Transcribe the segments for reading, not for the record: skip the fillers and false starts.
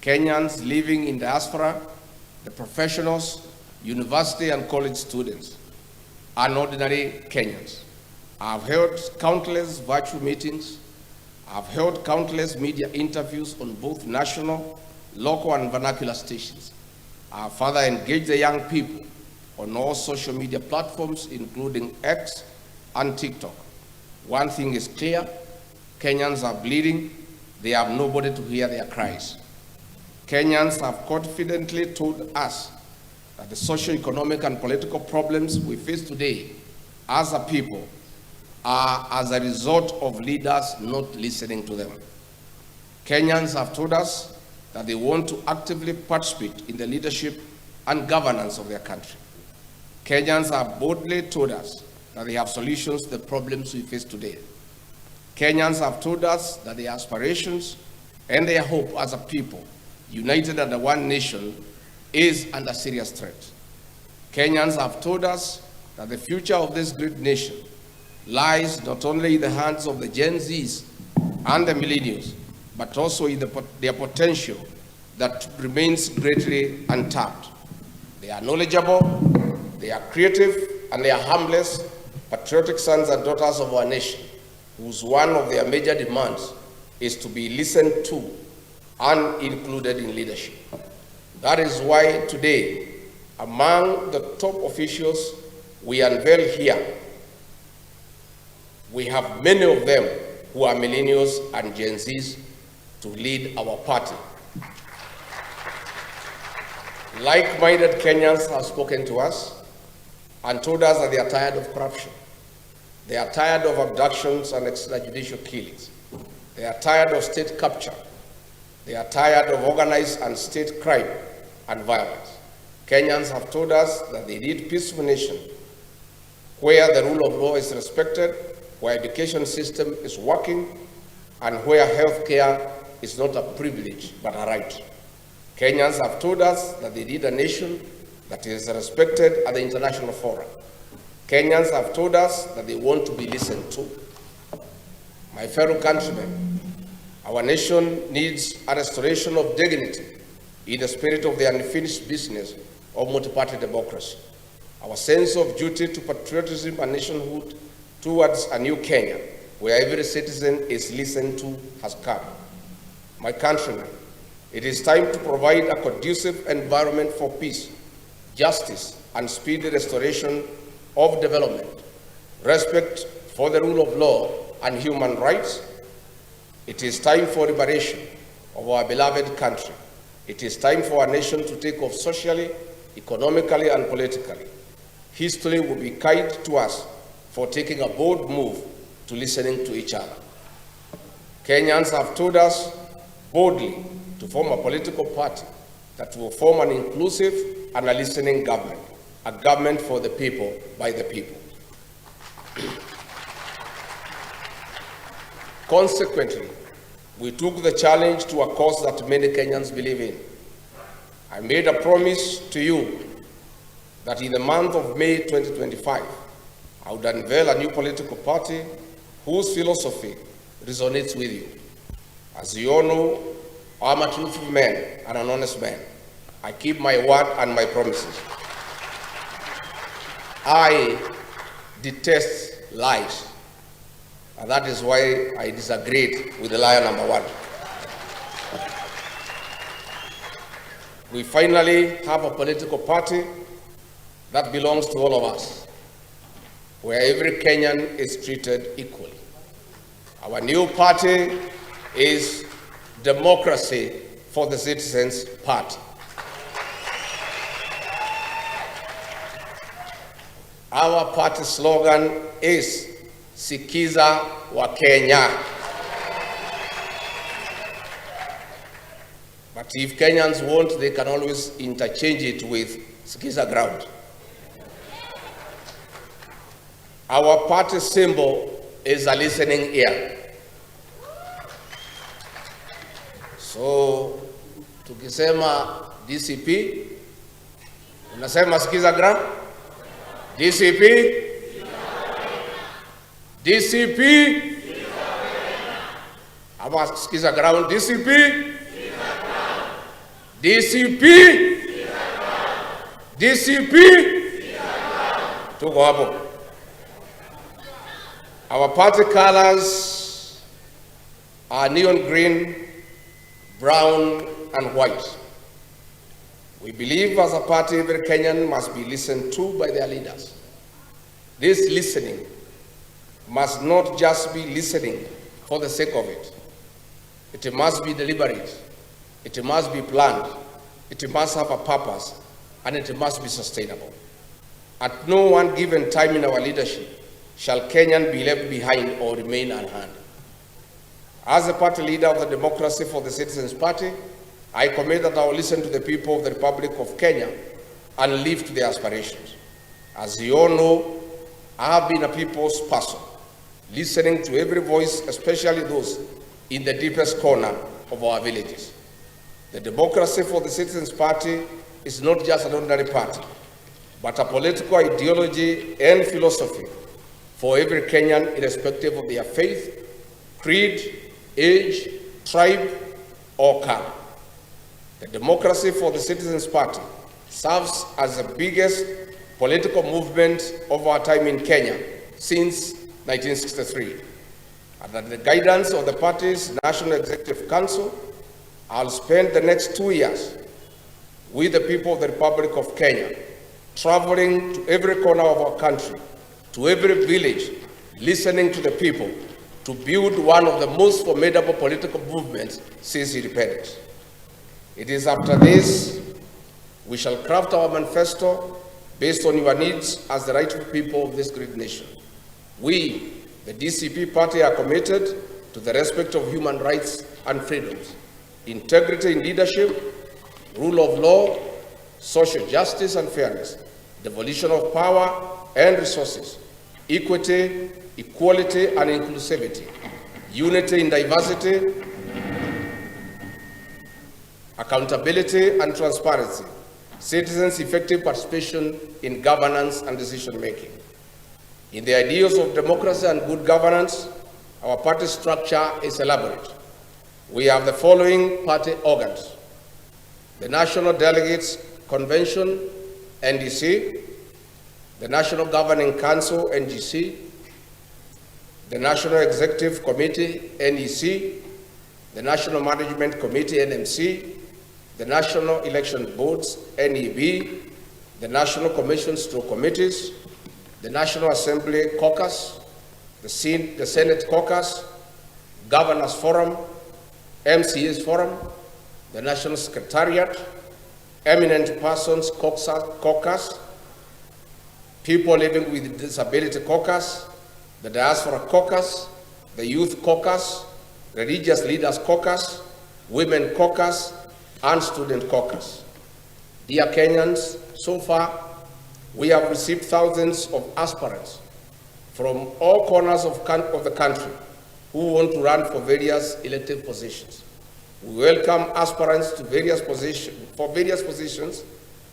Kenyans living in diaspora, the professionals, university and college students, and ordinary Kenyans. I've held countless virtual meetings. I've held countless media interviews on both national, local, and vernacular stations. I've further engaged the young people on all social media platforms, including X and TikTok. One thing is clear: Kenyans are bleeding. They have nobody to hear their cries. Kenyans have confidently told us that the socio-economic and political problems we face today as a people are as a result of leaders not listening to them. Kenyans have told us that they want to actively participate in the leadership and governance of their country. Kenyans have boldly told us that they have solutions to the problems we face today. Kenyans have told us that their aspirations and their hope as a people, united under one nation, is under serious threat. Kenyans have told us that the future of this great nation lies not only in the hands of the Gen Zs and the millennials, but also in their potential that remains greatly untapped. They are knowledgeable, they are creative, and they are harmless, patriotic sons and daughters of our nation, whose one of their major demands is to be listened to and included in leadership. That is why today, among the top officials we unveil here, we have many of them who are millennials and Gen Zs to lead our party. Like-minded Kenyans have spoken to us and told us that they are tired of corruption. They are tired of abductions and extrajudicial killings. They are tired of state capture. They are tired of organized and state crime and violence. Kenyans have told us that they need a peaceful nation where the rule of law is respected, where education system is working, and where health care is not a privilege but a right. Kenyans have told us that they need a nation that is respected at the international forum. Kenyans have told us that they want to be listened to. My fellow countrymen, our nation needs a restoration of dignity in the spirit of the unfinished business of multi-party democracy. Our sense of duty to patriotism and nationhood towards a new Kenya, where every citizen is listened to, has come. My countrymen, it is time to provide a conducive environment for peace, justice, and speedy restoration of development, respect for the rule of law and human rights. It is time for liberation of our beloved country. It is time for our nation to take off socially, economically, and politically. History will be kind to us for taking a bold move to listening to each other. Kenyans have told us boldly to form a political party that will form an inclusive and a listening government, a government for the people, by the people. Consequently, we took the challenge to a cause that many Kenyans believe in. I made a promise to you that in the month of May 2025, I would unveil a new political party whose philosophy resonates with you. As you all know, I'm a truthful man and an honest man. I keep my word and my promises. I detest lies, and that is why I disagreed with the liar number one. We finally have a political party that belongs to all of us, where every Kenyan is treated equally. Our new party is Democracy for the Citizens Party. Our party slogan is Sikiza wa Kenya. But if Kenyans want, they can always interchange it with Sikiza ground. Our party symbol is a listening ear. So, tukisema DCP, unasema Sikiza ground? DCP? DCP? Ama Sikiza ground DCP? DCP, DCP, tuko hapo. Our party colors are neon green, brown, and white. We believe as a party every Kenyan must be listened to by their leaders. This listening must not just be listening for the sake of it. It must be deliberate. It must be planned. It must have a purpose, and it must be sustainable. At no one given time in our leadership shall Kenyan be left behind or remain unheard. As the party leader of the Democracy for the Citizens Party, I commit that I will listen to the people of the Republic of Kenya and live to their aspirations. As you all know, I have been a people's person, listening to every voice, especially those in the deepest corner of our villages. The Democracy for the Citizens Party is not just an ordinary party, but a political ideology and philosophy for every Kenyan, irrespective of their faith, creed, age, tribe, or color. The Democracy for the Citizens Party serves as the biggest political movement of our time in Kenya since 1963. Under the guidance of the party's National Executive Council, I'll spend the next 2 years with the people of the Republic of Kenya, traveling to every corner of our country, to every village, listening to the people, to build one of the most formidable political movements since independence. It is after this we shall craft our manifesto based on your needs as the rightful people of this great nation. We, the DCP party, are committed to the respect of human rights and freedoms, integrity in leadership, rule of law, social justice and fairness, devolution of power and resources, equity, equality and inclusivity, unity in diversity, accountability and transparency, citizens' effective participation in governance and decision-making. In the ideals of democracy and good governance, our party structure is elaborate. We have the following party organs: the National Delegates Convention, NDC, the National Governing Council, NGC, the National Executive Committee, NEC, the National Management Committee, NMC, the National Election Boards, NEB, the National Commissions through committees, the National Assembly Caucus, the Senate Caucus, Governors Forum, MCAs Forum, the National Secretariat, Eminent Persons Caucus, People Living with Disability Caucus, the Diaspora Caucus, the Youth Caucus, Religious Leaders Caucus, Women Caucus, and Student Caucus. Dear Kenyans, so far we have received thousands of aspirants from all corners of the country who want to run for various elective positions. We welcome aspirants to various positions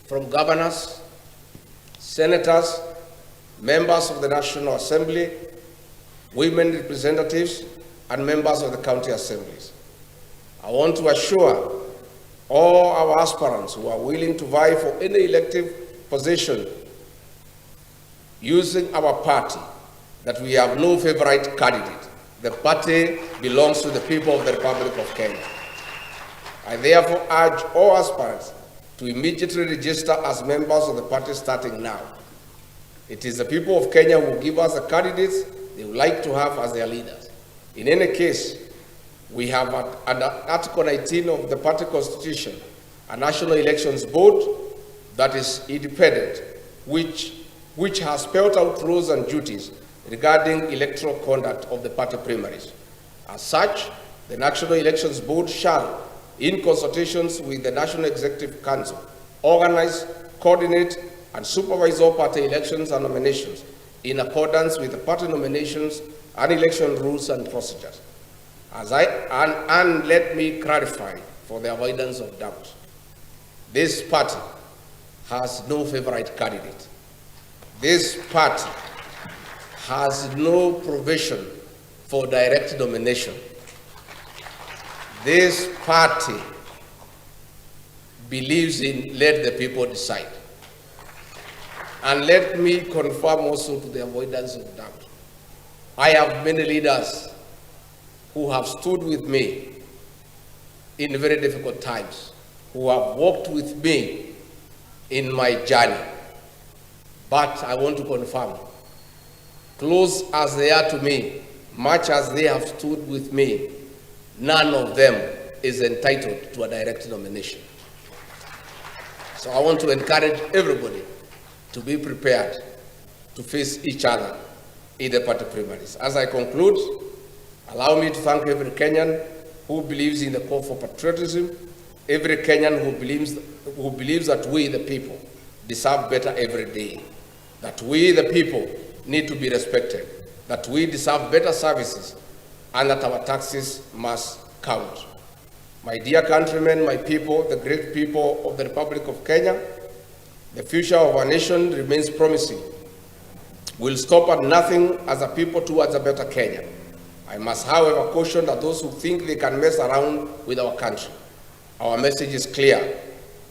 from governors, senators, members of the National Assembly, women representatives, and members of the county assemblies. I want to assure all our aspirants who are willing to vie for any elective position using our party that we have no favorite candidate. The party belongs to the people of the Republic of Kenya. I therefore urge all aspirants to immediately register as members of the party starting now. It is the people of Kenya who give us the candidates they would like to have as their leaders. In any case, we have under Article 19 of the party constitution a National Elections Board that is independent, which has spelled out rules and duties regarding electoral conduct of the party primaries. As such, the National Elections Board shall, in consultations with the National Executive Council, organize, coordinate, and supervise all party elections and nominations in accordance with the party nominations and election rules and procedures. And let me clarify for the avoidance of doubt. This party has no favorite candidate. This party has no provision for direct nomination. This party believes in let the people decide. And let me confirm also to the avoidance of doubt. I have many leaders who have stood with me in very difficult times, who have walked with me in my journey. But I want to confirm, close as they are to me, much as they have stood with me, none of them is entitled to a direct nomination. So I want to encourage everybody to be prepared to face each other in the party primaries. As I conclude, allow me to thank every Kenyan who believes in the call for patriotism, every Kenyan who believes that we, the people, deserve better every day, that we, the people, need to be respected, that we deserve better services, and that our taxes must count. My dear countrymen, my people, the great people of the Republic of Kenya, the future of our nation remains promising. We'll stop at nothing as a people towards a better Kenya. I must, however, caution that those who think they can mess around with our country. Our message is clear.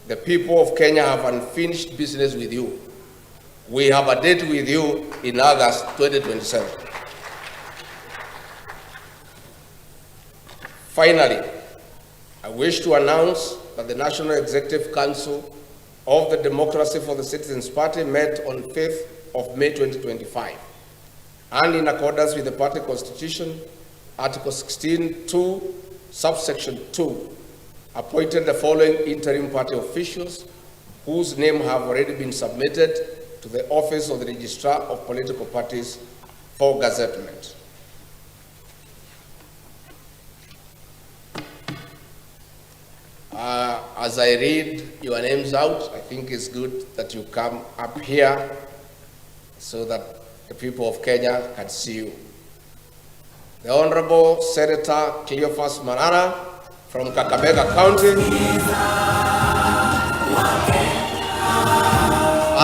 The people of Kenya have unfinished business with you. We have a date with you in August 2027. Finally, I wish to announce that the National Executive Council of the Democracy for the Citizens Party met on 5th of May 2025, and in accordance with the party constitution, Article 16(2), subsection 2, appointed the following interim party officials whose names have already been submitted to the Office of the Registrar of Political Parties for gazettement. As I read your names out, I think it's good that you come up here so that the people of Kenya can see you. The Honorable Senator Cleophas Marara from Kakamega County.